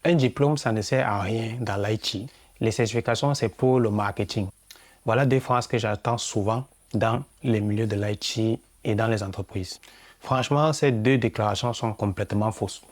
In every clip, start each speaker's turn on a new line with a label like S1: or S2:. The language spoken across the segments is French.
S1: Un diplôme, ça ne sert à rien dans l'IT. Les certifications, c'est pour le marketing. Voilà deux phrases que j'entends souvent dans les milieux de l'IT et dans les entreprises. Franchement, ces deux déclarations sont complètement fausses.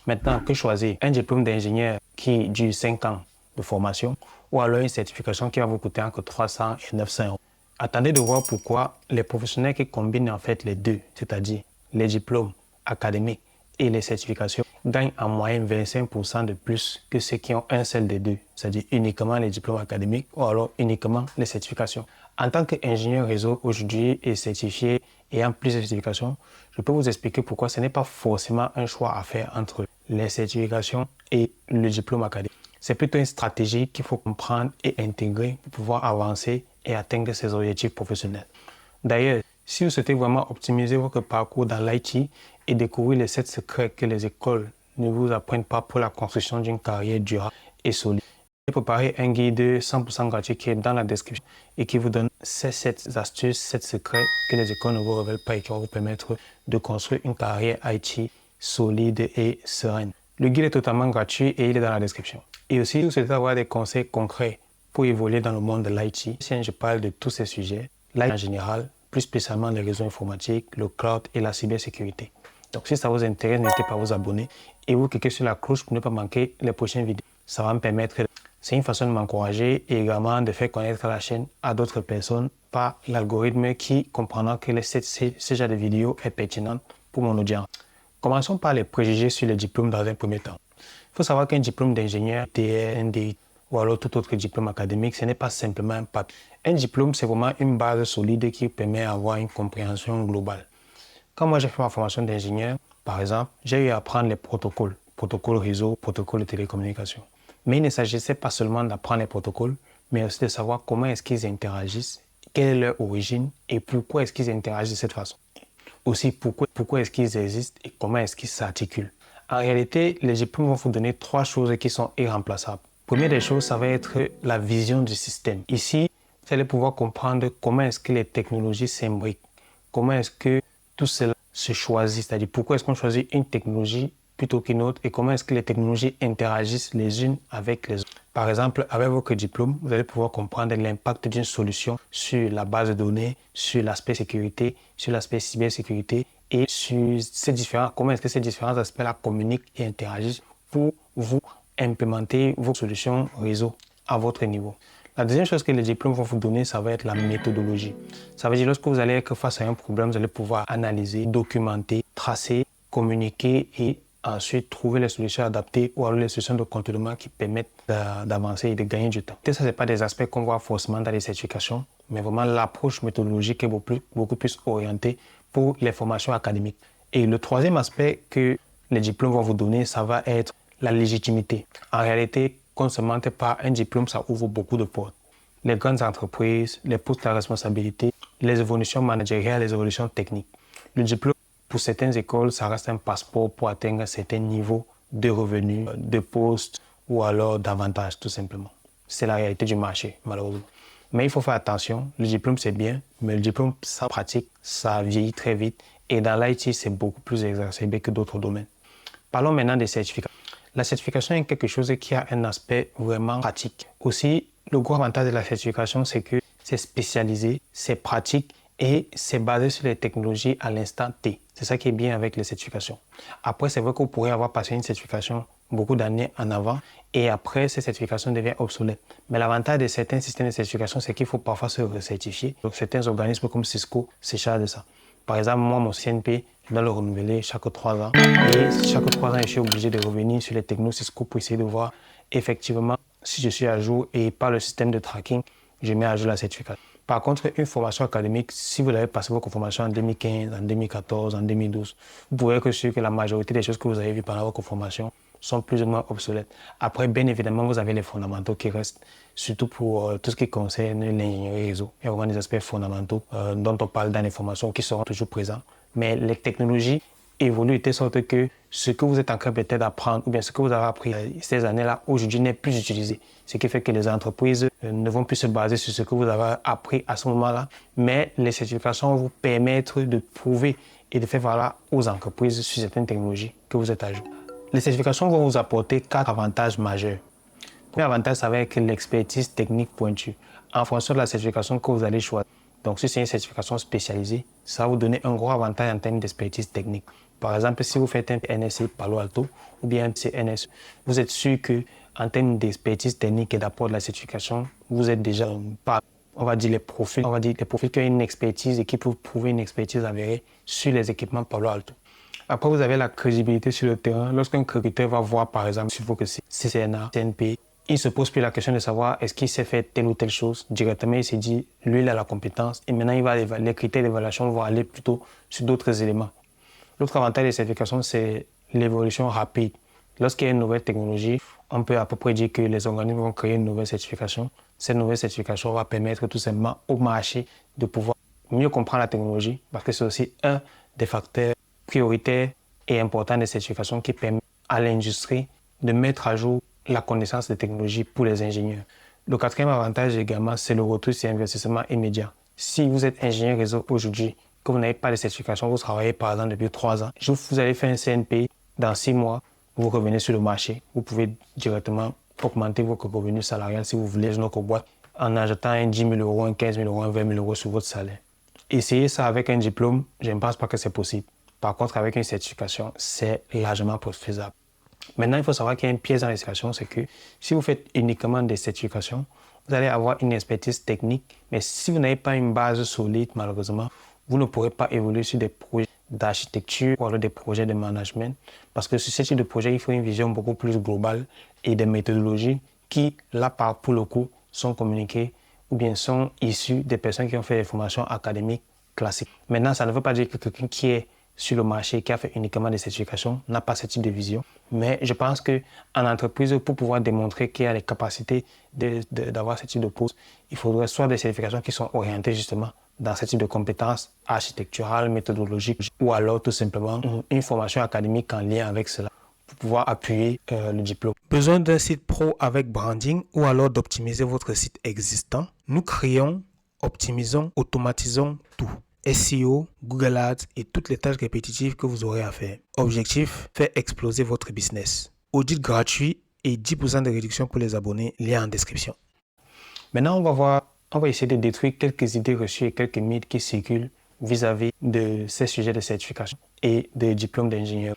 S1: Maintenant, que choisir? Un diplôme d'ingénieur qui dure 5 ans de formation ou alors une certification qui va vous coûter entre 300 et 900 euros. Attendez de voir pourquoi les professionnels qui combinent en fait les deux, c'est-à-dire les diplômes académiques et les certifications, gagnent en moyenne 25% de plus que ceux qui ont un seul des deux, c'est-à-dire uniquement les diplômes académiques ou alors uniquement les certifications. En tant qu'ingénieur réseau aujourd'hui et certifié ayant plusieurs certifications, je peux vous expliquer pourquoi ce n'est pas forcément un choix à faire entre les certifications et le diplôme académique. C'est plutôt une stratégie qu'il faut comprendre et intégrer pour pouvoir avancer et atteindre ses objectifs professionnels. D'ailleurs, si vous souhaitez vraiment optimiser votre parcours dans l'IT et découvrir les 7 secrets que les écoles ne vous apprennent pas pour la construction d'une carrière durable et solide, j'ai préparé un guide 100% gratuit qui est dans la description et qui vous donne ces 7 astuces, 7 secrets que les écoles ne vous révèlent pas et qui vont vous permettre de construire une carrière IT solide et sereine. Le guide est totalement gratuit et il est dans la description. Et aussi, si vous souhaitez avoir des conseils concrets pour évoluer dans le monde de l'IT, si je parle de tous ces sujets, l'IT en général, plus spécialement les réseaux informatiques, le cloud et la cybersécurité. Donc si ça vous intéresse, n'hésitez pas à vous abonner et vous cliquez sur la cloche pour ne pas manquer les prochaines vidéos. Ça va me permettre, c'est une façon de m'encourager et également de faire connaître la chaîne à d'autres personnes par l'algorithme qui comprendra que ce genre de vidéo est pertinent pour mon audience. Commençons par les préjugés sur les diplômes dans un premier temps. Il faut savoir qu'un diplôme d'ingénieur, TR, NDI ou alors tout autre diplôme académique, ce n'est pas simplement un papier. Un diplôme, c'est vraiment une base solide qui permet d'avoir une compréhension globale. Quand moi j'ai fait ma formation d'ingénieur, par exemple, j'ai eu à apprendre les protocoles réseau, protocoles de télécommunication. Mais il ne s'agissait pas seulement d'apprendre les protocoles, mais aussi de savoir comment est-ce qu'ils interagissent, quelle est leur origine et pourquoi est-ce qu'ils interagissent de cette façon. Aussi, pourquoi est-ce qu'ils existent et comment est-ce qu'ils s'articulent. En réalité, les diplômes vont vous donner 3 choses qui sont irremplaçables. Première des choses, ça va être la vision du système. Ici, vous allez pouvoir comprendre comment est-ce que les technologies s'imbriquent, comment est-ce que tout cela se choisit, c'est-à-dire pourquoi est-ce qu'on choisit une technologie plutôt qu'une autre et comment est-ce que les technologies interagissent les unes avec les autres. Par exemple, avec votre diplôme, vous allez pouvoir comprendre l'impact d'une solution sur la base de données, sur l'aspect sécurité, sur l'aspect cybersécurité et sur comment est-ce que ces différents aspects-là communiquent et interagissent pour vous implémenter vos solutions réseau à votre niveau. La deuxième chose que les diplômes vont vous donner, ça va être la méthodologie. Ça veut dire lorsque vous allez être face à un problème, vous allez pouvoir analyser, documenter, tracer, communiquer et ensuite trouver les solutions adaptées ou alors les solutions de contournement qui permettent d'avancer et de gagner du temps. Ça, ce n'est pas des aspects qu'on voit forcément dans les certifications, mais vraiment l'approche méthodologique est beaucoup plus orientée pour les formations académiques. Et le troisième aspect que les diplômes vont vous donner, ça va être la légitimité. En réalité, qu'on ne se mente pas, un diplôme, ça ouvre beaucoup de portes. Les grandes entreprises, les postes à responsabilité, les évolutions managériales, les évolutions techniques. Le diplôme, pour certaines écoles, ça reste un passeport pour atteindre un certain niveau de revenus, de postes ou alors d'avantages, tout simplement. C'est la réalité du marché, malheureusement. Mais il faut faire attention. Le diplôme, c'est bien, mais le diplôme, sans pratique, ça vieillit très vite. Et dans l'IT, c'est beaucoup plus exacerbé que d'autres domaines. Parlons maintenant des certificats. La certification est quelque chose qui a un aspect vraiment pratique. Aussi, le gros avantage de la certification, c'est que c'est spécialisé, c'est pratique et c'est basé sur les technologies à l'instant T. C'est ça qui est bien avec les certifications. Après, c'est vrai que vous pourrez avoir passé une certification beaucoup d'années en avant et après, cette certification devient obsolète. Mais l'avantage de certains systèmes de certification, c'est qu'il faut parfois se recertifier. Donc, certains organismes comme Cisco se chargent de ça. Par exemple, moi, mon CNP, je dois le renouveler chaque 3 ans. Et chaque 3 ans, je suis obligé de revenir sur les technos Cisco pour essayer de voir effectivement si je suis à jour et par le système de tracking, je mets à jour la certification. Par contre, une formation académique, si vous avez passé votre formation en 2015, en 2014, en 2012, vous pouvez être sûr que la majorité des choses que vous avez vues pendant votre formation sont plus ou moins obsolètes. Après, bien évidemment, vous avez les fondamentaux qui restent, surtout pour tout ce qui concerne l'ingénierie réseau. Il y a vraiment des aspects fondamentaux dont on parle dans les formations qui seront toujours présents. Mais les technologies évoluent de telle sorte que ce que vous êtes en train peut-être d'apprendre ou bien ce que vous avez appris ces années-là, aujourd'hui n'est plus utilisé. Ce qui fait que les entreprises ne vont plus se baser sur ce que vous avez appris à ce moment-là, mais les certifications vont vous permettre de prouver et de faire valoir aux entreprises sur certaines technologies que vous êtes à jour. Les certifications vont vous apporter 4 avantages majeurs. Le premier avantage, ça va être l'expertise technique pointue. En fonction de la certification que vous allez choisir, donc si c'est une certification spécialisée, ça va vous donner un gros avantage en termes d'expertise technique. Par exemple, si vous faites un NSE Palo Alto ou bien un CNS, vous êtes sûr qu'en termes d'expertise technique et d'apport de la certification, vous êtes déjà pas, on va dire les profils qui ont une expertise et qui peuvent prouver une expertise avérée sur les équipements Palo Alto. Après, vous avez la crédibilité sur le terrain. Lorsqu'un recruteur va voir, par exemple, s'il faut que c'est CCNA, CNP, il se pose plus la question de savoir est-ce qu'il sait faire telle ou telle chose. Directement, il s'est dit, lui, il a la compétence. Et maintenant, les critères d'évaluation vont aller plutôt sur d'autres éléments. L'autre avantage des certifications, c'est l'évolution rapide. Lorsqu'il y a une nouvelle technologie, on peut à peu près dire que les organismes vont créer une nouvelle certification. Cette nouvelle certification va permettre tout simplement au marché de pouvoir mieux comprendre la technologie parce que c'est aussi un des facteurs prioritaires et importants des certifications qui permettent à l'industrie de mettre à jour la connaissance des technologies pour les ingénieurs. Le quatrième avantage également, c'est le retour sur investissement immédiat. Si vous êtes ingénieur réseau aujourd'hui, que vous n'avez pas de certification, vous travaillez par exemple depuis 3 ans, vous allez faire un CNP, dans 6 mois, vous revenez sur le marché, vous pouvez directement augmenter votre revenu salarial si vous voulez notre boîte en ajoutant un 10 000 euros, un 15 000 euros, un 20 000 euros sur votre salaire. Essayez ça avec un diplôme, je ne pense pas que c'est possible. Par contre, avec une certification, c'est largement faisable. Maintenant, il faut savoir qu'il y a une pièce dans les certifications, c'est que si vous faites uniquement des certifications, vous allez avoir une expertise technique, mais si vous n'avez pas une base solide, malheureusement, vous ne pourrez pas évoluer sur des projets d'architecture ou alors des projets de management, parce que sur ce type de projet, il faut une vision beaucoup plus globale et des méthodologies qui, là, pour le coup, sont communiquées ou bien sont issues des personnes qui ont fait des formations académiques classiques. Maintenant, ça ne veut pas dire que quelqu'un qui est sur le marché, qui a fait uniquement des certifications, n'a pas ce type de vision. Mais je pense qu'en entreprise, pour pouvoir démontrer qu'il y a les capacités d'avoir ce type de poste, il faudrait soit des certifications qui sont orientées justement dans ce type de compétences architecturales, méthodologiques, ou alors tout simplement une formation académique en lien avec cela pour pouvoir appuyer le diplôme. Besoin d'un site pro avec branding ou alors d'optimiser votre site existant? Nous créons, optimisons, automatisons tout. SEO, Google Ads et toutes les tâches répétitives que vous aurez à faire. Objectif, faire exploser votre business. Audit gratuit et 10% de réduction pour les abonnés, lien en description. Maintenant, on va essayer de détruire quelques idées reçues et quelques mythes qui circulent vis-à-vis de ces sujets de certification et de diplômes d'ingénieur.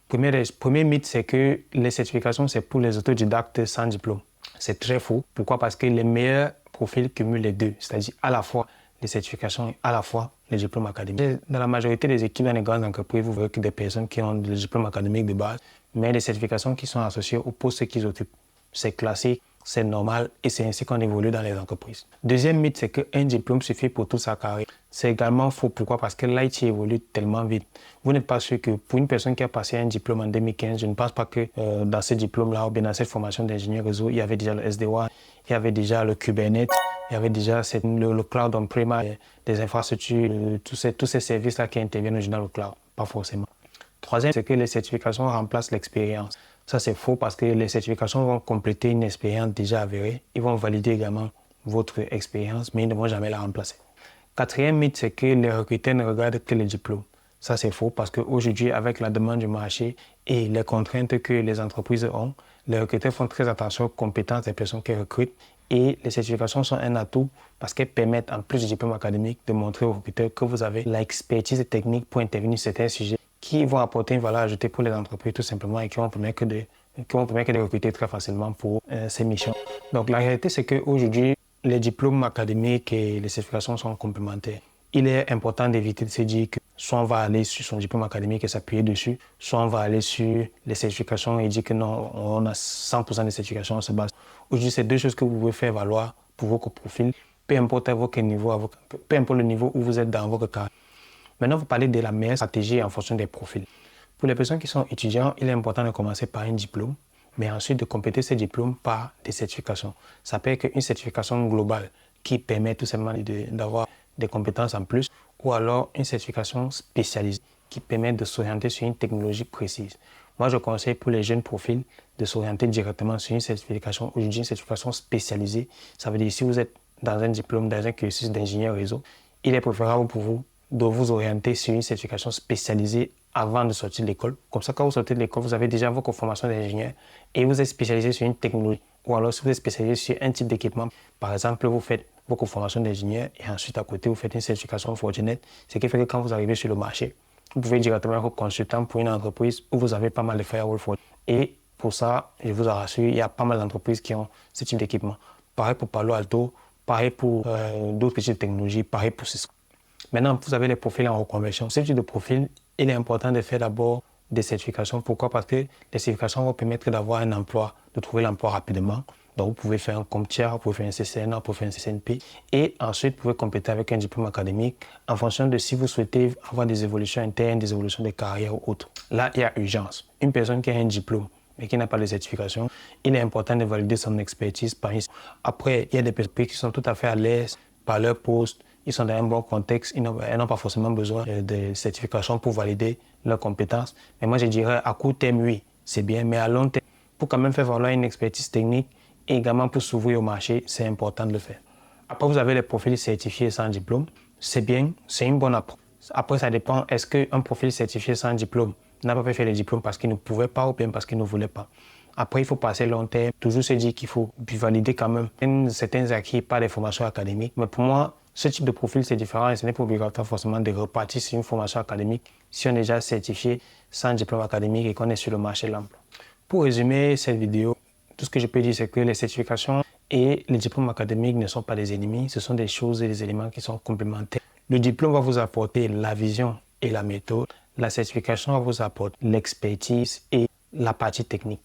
S1: Premier mythe, c'est que les certifications, c'est pour les autodidactes sans diplôme. C'est très faux. Pourquoi? Parce que les meilleurs profils cumulent les deux, c'est-à-dire à la fois les certifications et à la fois les diplômes académiques. Dans la majorité des équipes dans les grandes entreprises, vous verrez que des personnes qui ont des diplômes académiques de base, mais les certifications qui sont associées au poste qu'ils occupent. C'est classique, c'est normal et c'est ainsi qu'on évolue dans les entreprises. Deuxième mythe, c'est qu'un diplôme suffit pour toute sa carrière. C'est également faux. Pourquoi? Parce que l'IT évolue tellement vite. Vous n'êtes pas sûr que pour une personne qui a passé un diplôme en 2015, je ne pense pas que dans ce diplôme-là ou bien dans cette formation d'ingénieur réseau, il y avait déjà le SD-WAN, il y avait déjà le Kubernetes, il y avait déjà le cloud on-premise, des infrastructures, tous ces services-là qui interviennent dans le cloud. Pas forcément. Troisième, c'est que les certifications remplacent l'expérience. Ça, c'est faux parce que les certifications vont compléter une expérience déjà avérée. Ils vont valider également votre expérience, mais ils ne vont jamais la remplacer. Quatrième mythe, c'est que les recruteurs ne regardent que les diplômes. Ça, c'est faux parce qu'aujourd'hui, avec la demande du marché et les contraintes que les entreprises ont, les recruteurs font très attention aux compétences des personnes qu'ils recrutent. Et les certifications sont un atout parce qu'elles permettent, en plus du diplôme académique, de montrer aux recruteurs que vous avez l'expertise technique pour intervenir sur certains sujets qui vont apporter une valeur ajoutée pour les entreprises tout simplement et qui vont permettre de recruter très facilement pour ces missions. Donc la réalité, c'est qu'aujourd'hui, les diplômes académiques et les certifications sont complémentaires. Il est important d'éviter de se dire que soit on va aller sur son diplôme académique et s'appuyer dessus, soit on va aller sur les certifications et dire que non, on a 100% de certifications, on se base. Aujourd'hui, c'est deux choses que vous pouvez faire valoir pour votre profil, peu importe le niveau où vous êtes dans votre carrière. Maintenant, vous parlez de la meilleure stratégie en fonction des profils. Pour les personnes qui sont étudiants, il est important de commencer par un diplôme, mais ensuite de compléter ces diplômes par des certifications. Ça peut être une certification globale qui permet tout simplement d'avoir des compétences en plus, ou alors une certification spécialisée qui permet de s'orienter sur une technologie précise. Moi, je conseille pour les jeunes profils de s'orienter directement sur une certification, aujourd'hui une certification spécialisée. Ça veut dire si vous êtes dans un diplôme, dans un cursus d'ingénieur réseau, il est préférable pour vous de vous orienter sur une certification spécialisée avant de sortir de l'école. Comme ça, quand vous sortez de l'école, vous avez déjà votre formation d'ingénieur et vous êtes spécialisé sur une technologie. Ou alors, si vous êtes spécialisé sur un type d'équipement, par exemple, vous faites votre formation d'ingénieur et ensuite, à côté, vous faites une certification Fortinet, ce qui fait que quand vous arrivez sur le marché, vous pouvez directement être consultant pour une entreprise où vous avez pas mal de firewall Fortinet. Et pour ça, je vous rassure, il y a pas mal d'entreprises qui ont ce type d'équipement. Pareil pour Palo Alto, pareil pour d'autres petites technologies, pareil pour Cisco. Maintenant, vous avez les profils en reconversion. Ce type de profil, il est important de faire d'abord des certifications. Pourquoi? Parce que les certifications vont permettre d'avoir un emploi, de trouver l'emploi rapidement. Donc, vous pouvez faire un CompTIA, vous pouvez faire un CCNA, vous pouvez faire un CCNP. Et ensuite, vous pouvez compléter avec un diplôme académique en fonction de si vous souhaitez avoir des évolutions internes, des évolutions de carrière ou autres. Là, il y a urgence. Une personne qui a un diplôme mais qui n'a pas de certification, il est important de valider son expertise par ici. Après, il y a des personnes qui sont tout à fait à l'aise par leur poste, ils sont dans un bon contexte, ils n'ont pas forcément besoin de certification pour valider leurs compétences. Mais moi, je dirais à court terme, oui, c'est bien, mais à long terme, pour quand même faire valoir une expertise technique et également pour s'ouvrir au marché, c'est important de le faire. Après, vous avez les profils certifiés sans diplôme. C'est bien, c'est une bonne approche. Après, ça dépend, est-ce qu'un profil certifié sans diplôme n'a pas pu faire les diplômes parce qu'il ne pouvait pas ou bien parce qu'il ne voulait pas? Après, il faut passer long terme, toujours se dire qu'il faut valider quand même certains acquis par des formations académiques. Mais pour moi, ce type de profil, c'est différent et ce n'est pas obligatoire forcément de repartir sur une formation académique si on est déjà certifié sans diplôme académique et qu'on est sur le marché de l'emploi. Pour résumer cette vidéo, tout ce que je peux dire, c'est que les certifications et les diplômes académiques ne sont pas des ennemis, ce sont des choses et des éléments qui sont complémentaires. Le diplôme va vous apporter la vision et la méthode. La certification va vous apporter l'expertise et la partie technique.